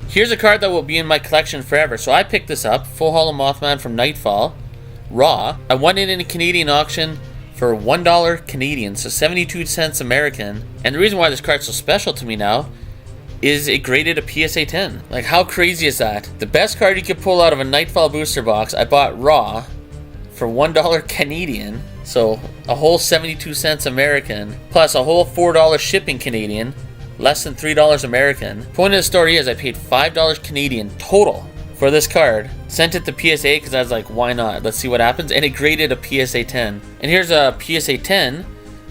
Here's a card that will be in my collection forever. So I picked this up, Full Holo Mothman from Nightfall, raw. I won it in a Canadian auction for $1 Canadian, so 72 cents American. And the reason why this card's so special to me now is it graded a PSA 10. Like, how crazy is that? The best card you could pull out of a Nightfall booster box, I bought raw for $1 Canadian, so a whole 72 cents American, plus a whole $4 shipping Canadian, less than $3 American. Point of the story is I paid $5 Canadian total for this card, sent it to PSA because I was like, why not? Let's see what happens. And it graded a PSA 10. And here's a PSA 10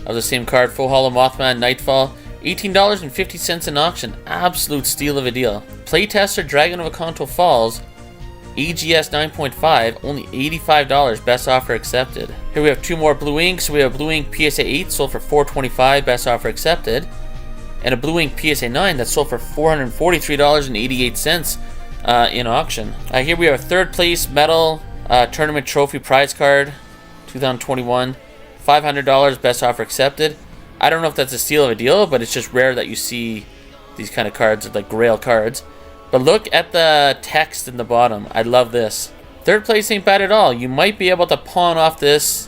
of the same card, Full Holo Mothman Nightfall. $18.50 in auction. Absolute steal of a deal. Playtester Dragon of Akanto Falls, AGS 9.5, only $85. Best offer accepted. Here we have two more Blue Inks. We have Blue Ink PSA 8 sold for $425. Best offer accepted. And a Blue Ink PSA 9 that sold for $443.88 in auction. Here we have a third place medal tournament trophy prize card, 2021, $500. Best offer accepted. I don't know if that's a steal of a deal, but it's just rare that you see these kind of cards, like grail cards. But look at the text in the bottom. I love this. Third place ain't bad at all. You might be able to pawn off this.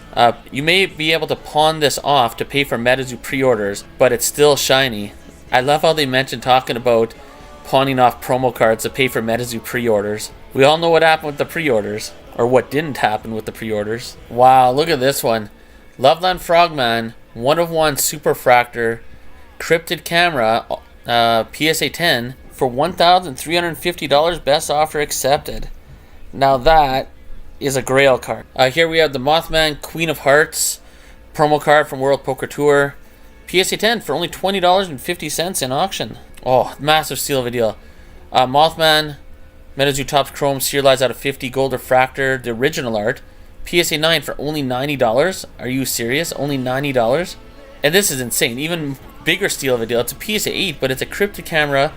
You may be able to pawn this off to pay for MetaZoo pre-orders, but it's still shiny. I love how they mentioned talking about pawning off promo cards to pay for MetaZoo pre-orders. We all know what happened with the pre-orders, or what didn't happen with the pre-orders. Wow, look at this one. Loveland Frogman, 1 of 1 Super Fractor, Cryptid Camera, PSA 10 for $1,350. Best offer accepted. Now that is a grail card. Here we have the Mothman Queen of Hearts promo card from World Poker Tour, PSA 10 for only $20.50 in auction. Oh, massive steal of a deal. Mothman MetaZoo Topps Chrome serialized out of 50 gold refractor, the original art, PSA 9 for only $90. Are you serious? Only $90? And this is insane. Even bigger steal of a deal. It's a PSA 8, but it's a Cryptid Camera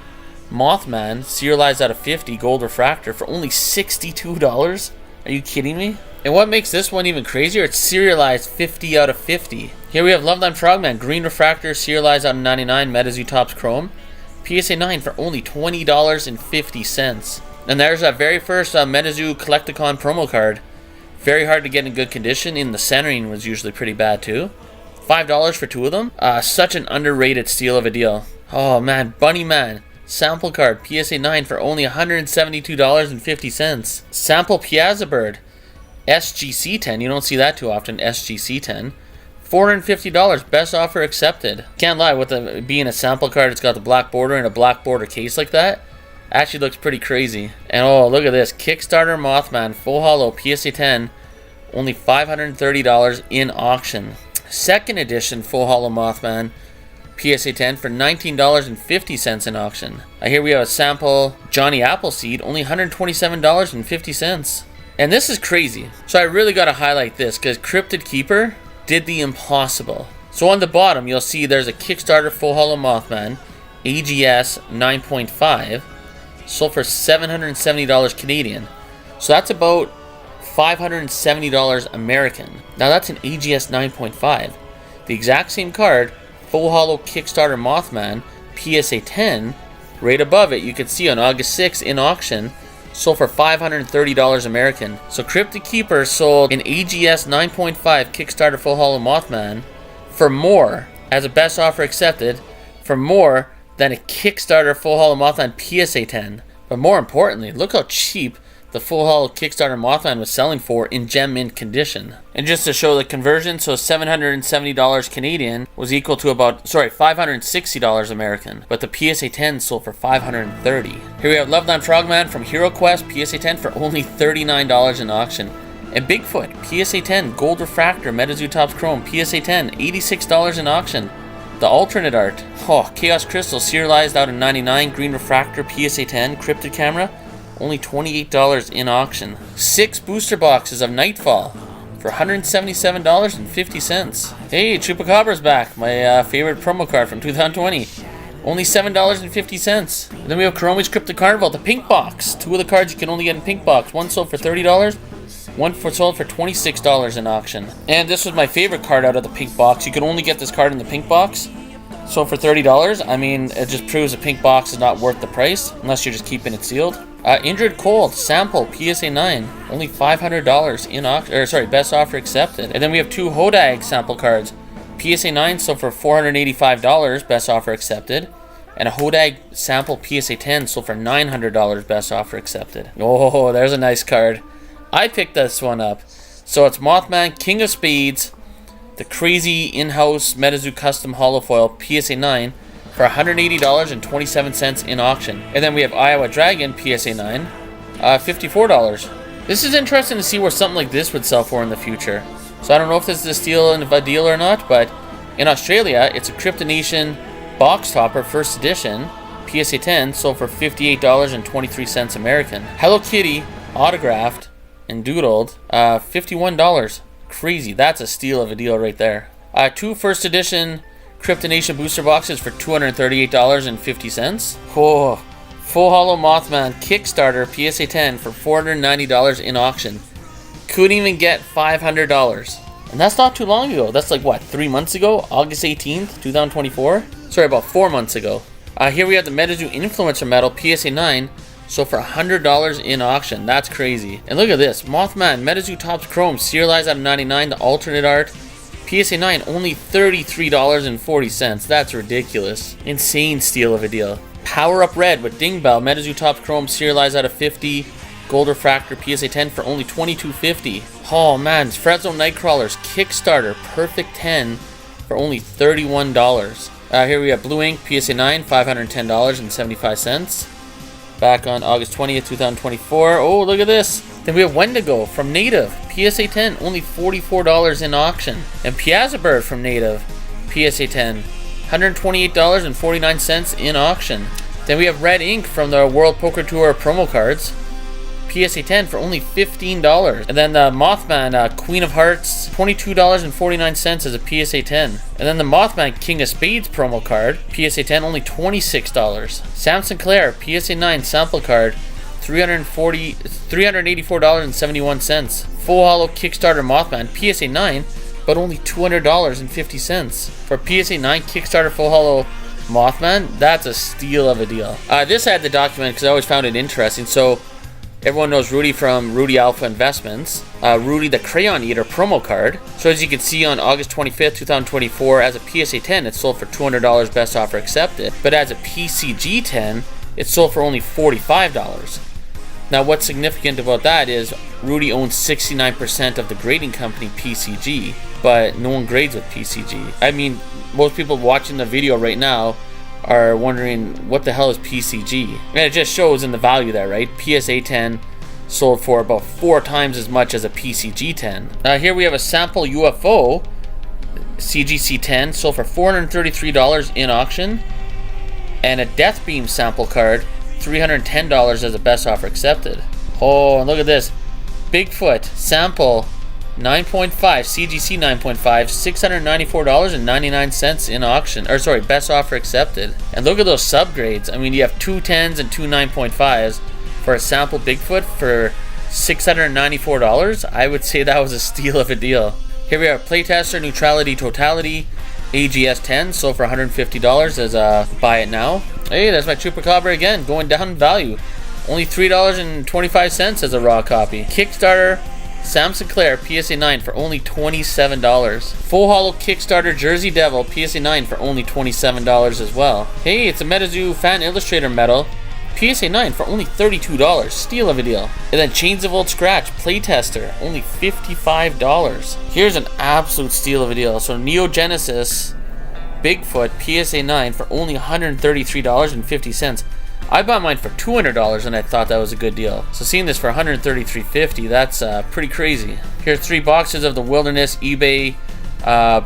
Mothman serialized out of 50 gold refractor for only $62. Are you kidding me? And what makes this one even crazier, it's serialized 50 out of 50. Here we have Loveland Frogman green refractor serialized out of 99 MetaZoo Topps Chrome, PSA 9 for only $20.50. And there's that very first MetaZoo Collecticon promo card. Very hard to get in good condition. In the centering was usually pretty bad too. $5 for 2 of them. Such an underrated steal of a deal. Oh man, Bunny Man sample card PSA 9 for only $172.50. Sample Piazza Bird SGC 10. You don't see that too often. SGC 10. $450. Best offer accepted. Can't lie, with the being a sample card, it's got the black border and a black border case like that. Actually looks pretty crazy. And oh, look at this. Kickstarter Mothman Full Holo PSA 10. Only $530 in auction. Second edition Full Holo Mothman PSA 10 for $19.50 in auction. Here we have a sample Johnny Appleseed. Only $127.50. And this is crazy. So I really got to highlight this because Cryptid Keeper did the impossible. So on the bottom, you'll see there's a Kickstarter Full Holo Mothman AGS 9.5. Sold for $770 Canadian. So that's about $570 American. Now that's an AGS 9.5. The exact same card, Full Holo Kickstarter Mothman PSA 10, right above it, you can see on August 6th in auction, sold for $530 American. So Cryptid Keeper sold an AGS 9.5 Kickstarter Full Holo Mothman for more, as a best offer accepted, for more than a Kickstarter Full Holo Mothman PSA 10. But more importantly, look how cheap the Full Holo Kickstarter Mothman was selling for in gem mint condition. And just to show the conversion, so $770 Canadian was equal to $560 American. But the PSA 10 sold for $530. Here we have Loveland Frogman from Hero Quest PSA 10 for only $39 in auction. And Bigfoot PSA 10 Gold Refractor MetaZoo Topps Chrome PSA 10 $86 in auction. The alternate art, Chaos Crystal serialized out of 99 Green Refractor PSA 10 Cryptid Camera, only $28 in auction. 6 booster boxes of Nightfall for $177.50. Hey, Chupacabra's back, my favorite promo card from 2020. Only $7.50. Then we have Kuromi's Cryptid Carnival, the pink box. 2 of the cards you can only get in pink box. One sold for $30. One sold for $26 in auction. And this was my favorite card out of the pink box. You can only get this card in the pink box. So for $30, I mean, it just proves a pink box is not worth the price unless you're just keeping it sealed. Injured Cold Sample PSA 9, only $500 in auction, or sorry, best offer accepted. And then we have 2 Hodag sample cards. PSA 9 sold for $485, best offer accepted. And a Hodag sample PSA 10 sold for $900, best offer accepted. Oh, there's a nice card. I picked this one up. So it's Mothman, King of Spades, the crazy in-house MetaZoo custom hollow foil PSA 9 for $180.27 in auction. And then we have Iowa Dragon PSA 9, $54. This is interesting to see where something like this would sell for in the future. So I don't know if this is a deal or not, but in Australia, it's a Kryptonation box topper first edition PSA 10 sold for $58.23 American. Hello Kitty autographed and doodled, $51. Crazy. That's a steal of a deal right there. 2 first edition Kryptonation booster boxes for $238.50. Oh, full hollow Mothman Kickstarter PSA 10 for $490 in auction. Couldn't even get $500. And that's not too long ago. That's like, what, 3 months ago? August 18th, 2024? Sorry, about 4 months ago. Here we have the MetaZoo Influencer Medal PSA 9. So for $100 in auction. That's crazy. And look at this. Mothman MetaZoo Topps Chrome serialized out of 99. The alternate art. PSA 9 only $33.40. That's ridiculous. Insane steal of a deal. Power Up Red with Ding Bell MetaZoo Topps Chrome serialized out of 50. Gold Refractor PSA 10 for only $22.50. Oh man, Fresno Nightcrawlers Kickstarter Perfect 10 for only $31. Here we have Blue Ink PSA 9, $510.75. Back on August 20th, 2024. Oh, look at this. Then we have Wendigo from Native PSA 10, only $44 in auction. And Piazzabird from Native PSA 10, $128.49 in auction. Then we have Red Ink from the World Poker Tour promo cards. PSA 10 for only $15. And then the Mothman Queen of Hearts, $22.49 as a PSA 10. And then the Mothman King of Spades promo card, PSA 10, only $26. Sam Sinclair PSA 9 sample card, $384.71. Full hollow Kickstarter Mothman PSA 9, but only $200.50. For PSA 9 Kickstarter full hollow Mothman, that's a steal of a deal. This I had to document because I always found it interesting. So everyone knows Rudy from Rudy Alpha Investments. Rudy the Crayon Eater promo card. So as you can see on August 25th, 2024, as a PSA 10, it sold for $200, best offer accepted. But as a PCG 10, it sold for only $45. Now what's significant about that is Rudy owns 69% of the grading company PCG, but no one grades with PCG. I mean, most people watching the video right now are wondering what the hell is PCG, and it just shows in the value there, right? PSA 10 sold for about 4 times as much as a PCG 10. Here we have a sample UFO CGC 10 sold for $433 in auction, and a Death Beam sample card, $310 as a best offer accepted. Oh, and look at this, Bigfoot sample 9.5 CGC 9.5, $694.99 in auction, or sorry, best offer accepted. And look at those subgrades. I mean, you have 2 10s and 2 9.5s for a sample Bigfoot for $694. I would say that was a steal of a deal. Here we have Playtester Neutrality Totality AGS 10 sold for $150 as a buy it now. Hey, that's my Chupacabra again, going down in value. Only $3.25 as a raw copy. Kickstarter Sam Sinclair PSA 9 for only $27. Full hollow Kickstarter Jersey Devil PSA 9 for only $27 as well. Hey, it's a MetaZoo Fan Illustrator medal PSA 9 for only $32. Steal of a deal. And then Chains of Old Scratch Playtester, only $55. Here's an absolute steal of a deal. So Neo Genesis Bigfoot PSA 9 for only $133.50. I bought mine for $200 and I thought that was a good deal. So seeing this for $133.50, that's pretty crazy. Here's 3 boxes of the Wilderness eBay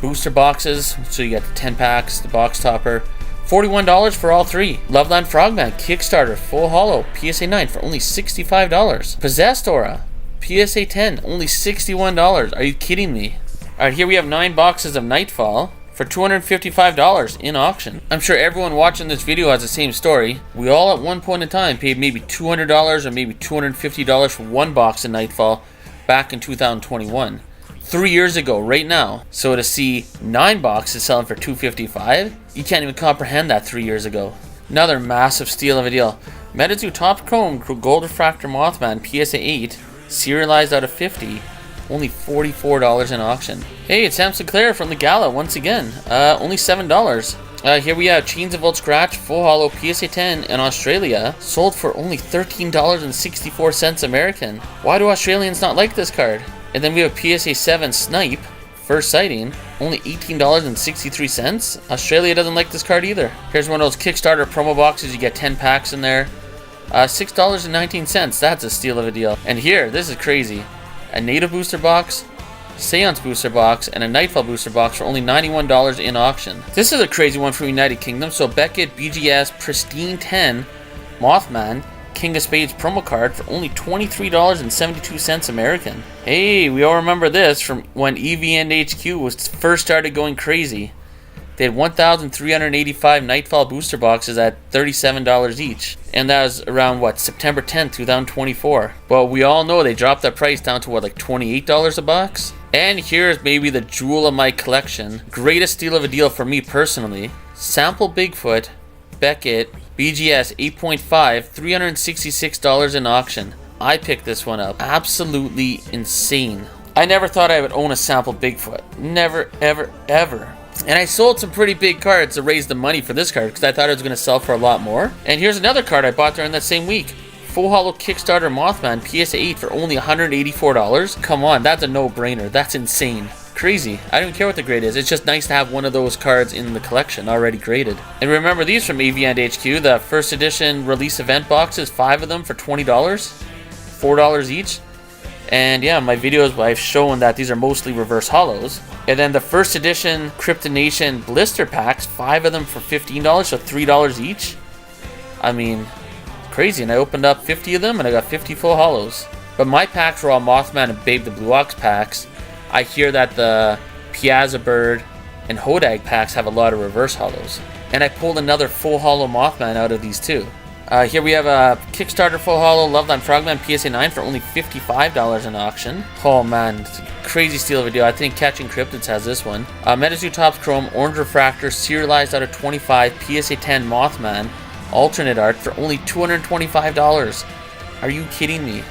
booster boxes. So you got the 10 packs, the box topper. $41 for all 3. Loveland Frogman Kickstarter full hollow PSA 9 for only $65. Possessed Aura PSA 10 only $61. Are you kidding me? Alright, here we have 9 boxes of Nightfall for $255 in auction. I'm sure everyone watching this video has the same story. We all at one point in time paid maybe $200 or maybe $250 for 1 box of Nightfall back in 2021. 3 years ago right now. So to see 9 boxes selling for $255, You can't even comprehend that 3 years ago. Another massive steal of a deal. MetaZoo Top Chrome Gold Refractor Mothman PSA 8, serialized out of 50, only $44 in auction. Hey, it's Sam Sinclair from the Gala once again. Only $7. Here we have Chains of Old Scratch Full Hollow PSA 10 in Australia, sold for only $13.64 American. Why do Australians not like this card? And then we have PSA 7 Snipe, first sighting, only $18.63. Australia doesn't like this card either. Here's one of those Kickstarter promo boxes. You get 10 packs in there. $6.19. That's a steal of a deal. And here, this is crazy. A Native booster box, Seance booster box, and a Nightfall booster box for only $91 in auction. This is a crazy one from United Kingdom. So Beckett BGS Pristine 10 Mothman King of Spades promo card for only $23.72 American. Hey, we all remember this from when EVN HQ was first started going crazy. They had 1,385 Nightfall booster boxes at $37 each. And that was around, what, September 10th, 2024. But we all know they dropped that price down to, what, like $28 a box? And here's maybe the jewel of my collection. Greatest steal of a deal for me personally. Sample Bigfoot, Beckett, BGS 8.5, $366 in auction. I picked this one up. Absolutely insane. I never thought I would own a Sample Bigfoot. Never, ever, ever. And I sold some pretty big cards to raise the money for this card because I thought it was going to sell for a lot more. And here's another card I bought during that same week. Full Hollow Kickstarter Mothman PSA 8 for only $184. Come on, that's a no-brainer. That's insane. Crazy. I don't care what the grade is. It's just nice to have one of those cards in the collection already graded. And remember these from EVN HQ, the first edition release event boxes, 5 of them for $20, $4 each. And yeah, my videos I've shown that these are mostly reverse hollows. And then the first edition Kryptonation blister packs, 5 of them for $15, so $3 each. I mean, crazy. And I opened up 50 of them and I got 50 full hollows. But my packs were all Mothman and Babe the Blue Ox packs. I hear that the Piazza Bird and Hodag packs have a lot of reverse hollows. And I pulled another full hollow Mothman out of these too. Here we have a Kickstarter Full Hollow Loveline Frogman PSA 9 for only $55 in auction. Oh man, it's a crazy steal of a deal. I think Catching Cryptids has this one. MetaZoo Topps Chrome Orange Refractor serialized out of 25 PSA 10 Mothman alternate art for only $225. Are you kidding me?